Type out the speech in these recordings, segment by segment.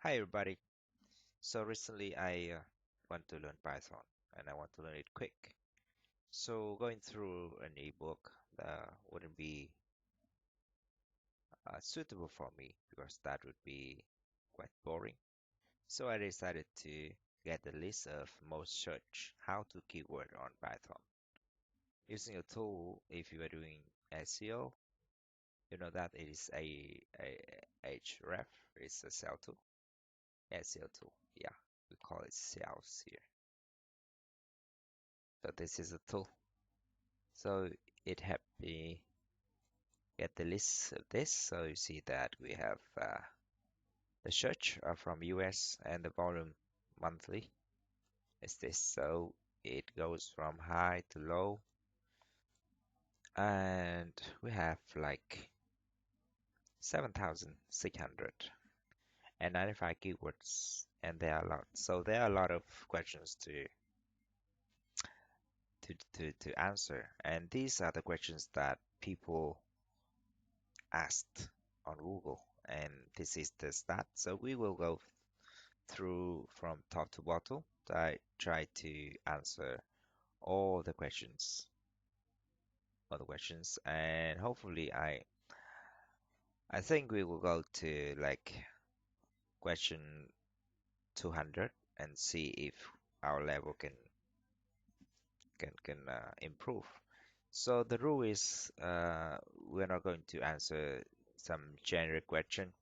Hi everybody. So recently I want to learn Python and I want to learn it quick. So going through an ebook that wouldn't be suitable for me because that would be quite boring. So I decided to get a list of most search how to keyword on Python. Using a tool, if you are doing SEO, you know that it is a href, it's a SEO tool, SEO tool. Yeah, we call it sales here. So this is a tool. So it helped me get the list of this. So you see that we have the search from US and the volume monthly is this. So it goes from high to low, and we have like 7,695 keywords, and there are a lot. So there are a lot of questions to answer, and these are the questions that people asked on Google, and this is the stat. So we will go through from top to bottom. I try to answer all the questions, and hopefully I think we will go to like question 200 and see if our level can improve. So the rule is we're not going to answer some generic question.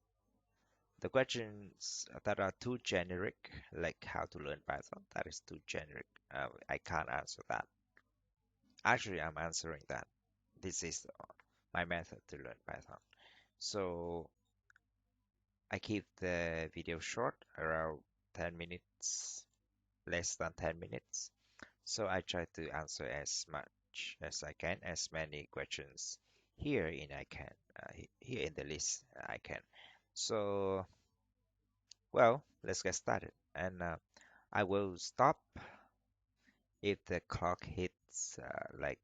The questions that are too generic, like how to learn Python, that is too generic. I can't answer that. Actually, I'm answering that. This is my method to learn Python. So I keep the video short, around 10 minutes, less than 10 minutes. So I try to answer as much as I can, as many questions here in the list I can. So, well, let's get started. And I will stop if the clock hits like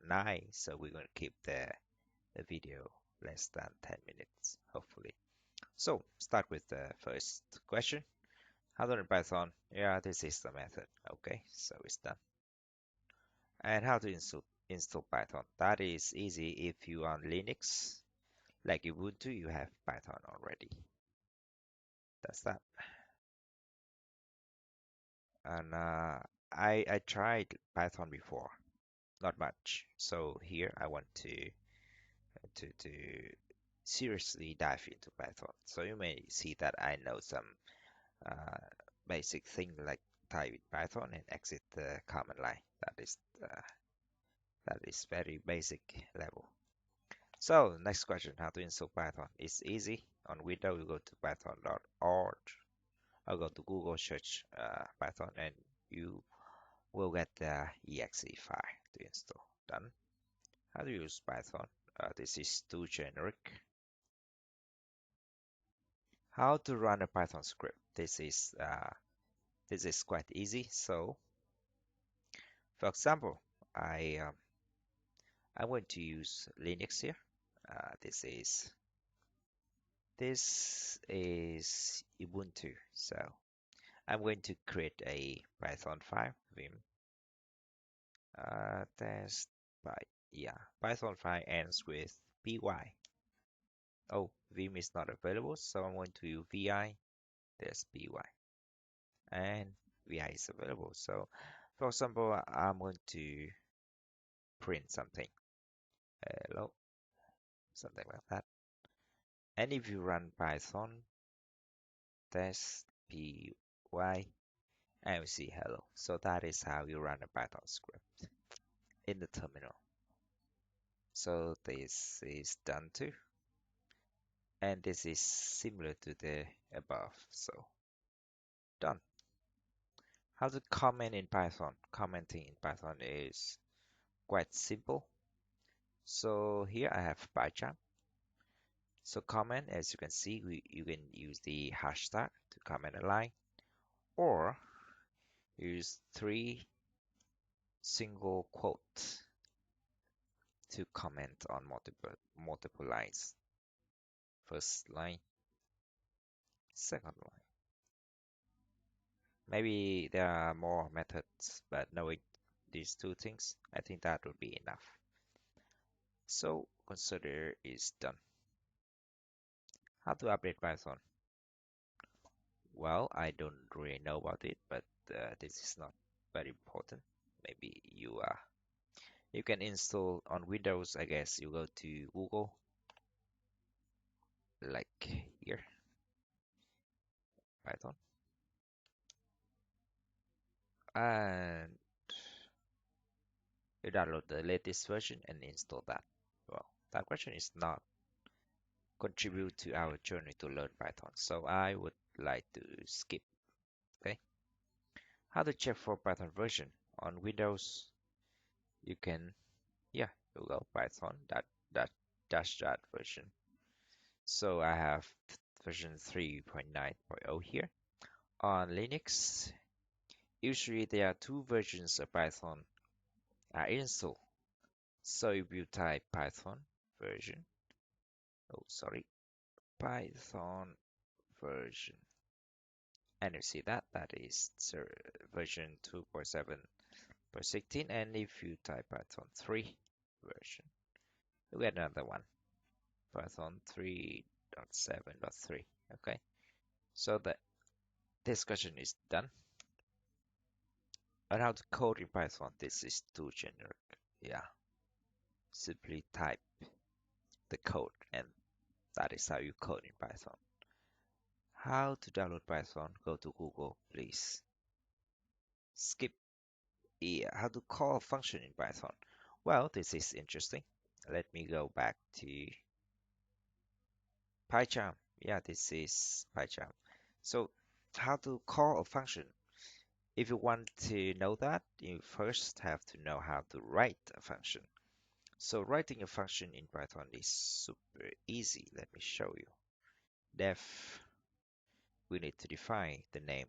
9. So we're going to keep the video less than 10 minutes, hopefully. So start with the first question. How to learn Python? Yeah, this is the method. Okay, so it's done. And how to install Python? That is easy if you are on Linux, like Ubuntu, you have Python already. That's that. And I tried Python before, not much. So here I want to seriously dive into Python. So you may see that I know some uh, basic thing like type in Python and exit the command line. That is very basic level. So next question, how to install Python? It's easy. On Windows, you go to python.org or go to Google search Python and you will get the exe file to install. Done. How to use Python? This is too generic. How to run a Python script? This is quite easy. So, for example, I um, I'm going to use Linux here. This is Ubuntu. So I'm going to create a Python file, vim test by yeah Python file ends with py. Oh, vim is not available, so I'm going to use vi. There's py and vi is available. So for example, I'm going to print something. Hello, something like that. And if you run Python test py and we see hello. So that is how you run a Python script in the terminal. So this is done too. And this is similar to the above. So done. How to comment in Python? Commenting in Python is quite simple. So here I have PyCharm. So comment, as you can see, you can use the hashtag to comment a line or use 3 single quotes to comment on multiple lines. First line, second line. Maybe there are more methods, but knowing these two things, I think that would be enough. So consider is done. How to update Python? Well, I don't really know about it, but this is not very important. Maybe you can install on Windows, I guess. You go to Google, like here, Python, and you download the latest version and install that. Well, that version is not contribute to our journey to learn Python, so I would like to skip. Okay, how to check for Python version on Windows? You can, yeah, Google Python that dash that version. So I have version 3.9.0 here. On Linux, usually there are two versions of Python are installed. So if you type Python version, oh sorry, Python version, and you see that that is version 2.7.16, and if you type Python 3 version, you get another one, Python 3.7.3. Okay, so the discussion is done. And how to code in Python, this is too generic. Yeah, simply type the code, and that is how you code in Python. How to download Python? Go to Google, please. Skip. Yeah, how to call a function in Python? Well, this is interesting. Let me go back to PyCharm. Yeah, this is PyCharm. So, how to call a function? If you want to know that, you first have to know how to write a function. So writing a function in Python is super easy. Let me show you. Def, we need to define the name,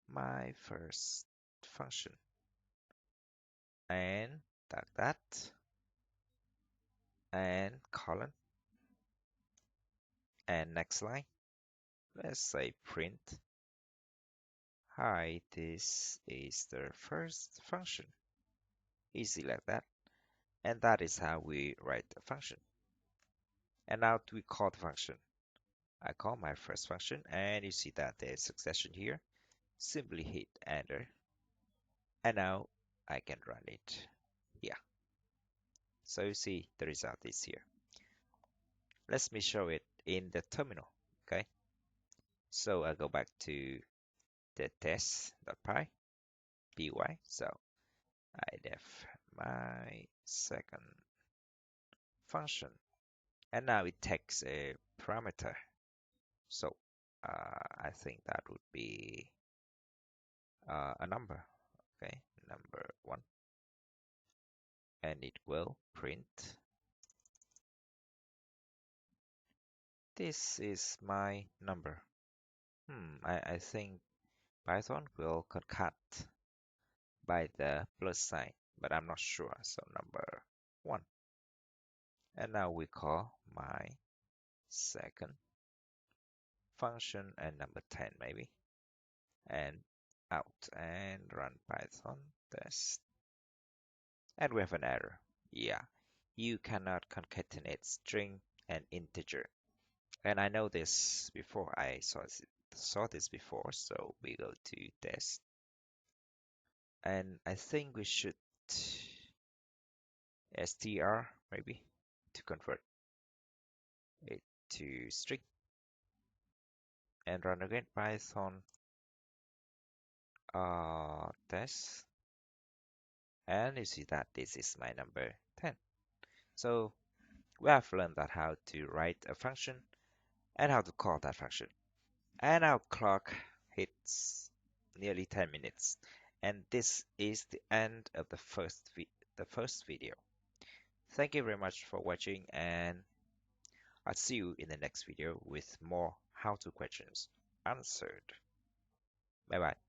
my first function, and tag that, and colon, and next line, let's say print, hi, this is the first function. Easy like that. And that is how we write a function. And now we call the function. I call my first function, and you see that there's succession here. Simply hit enter, and now I can run it. Yeah, so you see the result is here. Let me show it in the terminal. Okay, so I go back to the test.py py. So I def my second function, and now it takes a parameter. So I think that would be a number. Okay, number 1, and it will print, this is my number. I think Python will concat by the plus sign, but I'm not sure. So number 1. And now we call my second function and number 10 maybe. And out and run Python test. And we have an error. Yeah, you cannot concatenate string and integer. And I know this before. I saw this before. So we go to test. And I think we should str maybe to convert it to string, and run again Python test, and you see that this is my number 10. So we have learned that how to write a function and how to call that function. And our clock hits nearly 10 minutes, and this is the end of the first video. Thank you very much for watching, and I'll see you in the next video with more how-to questions answered. Bye bye.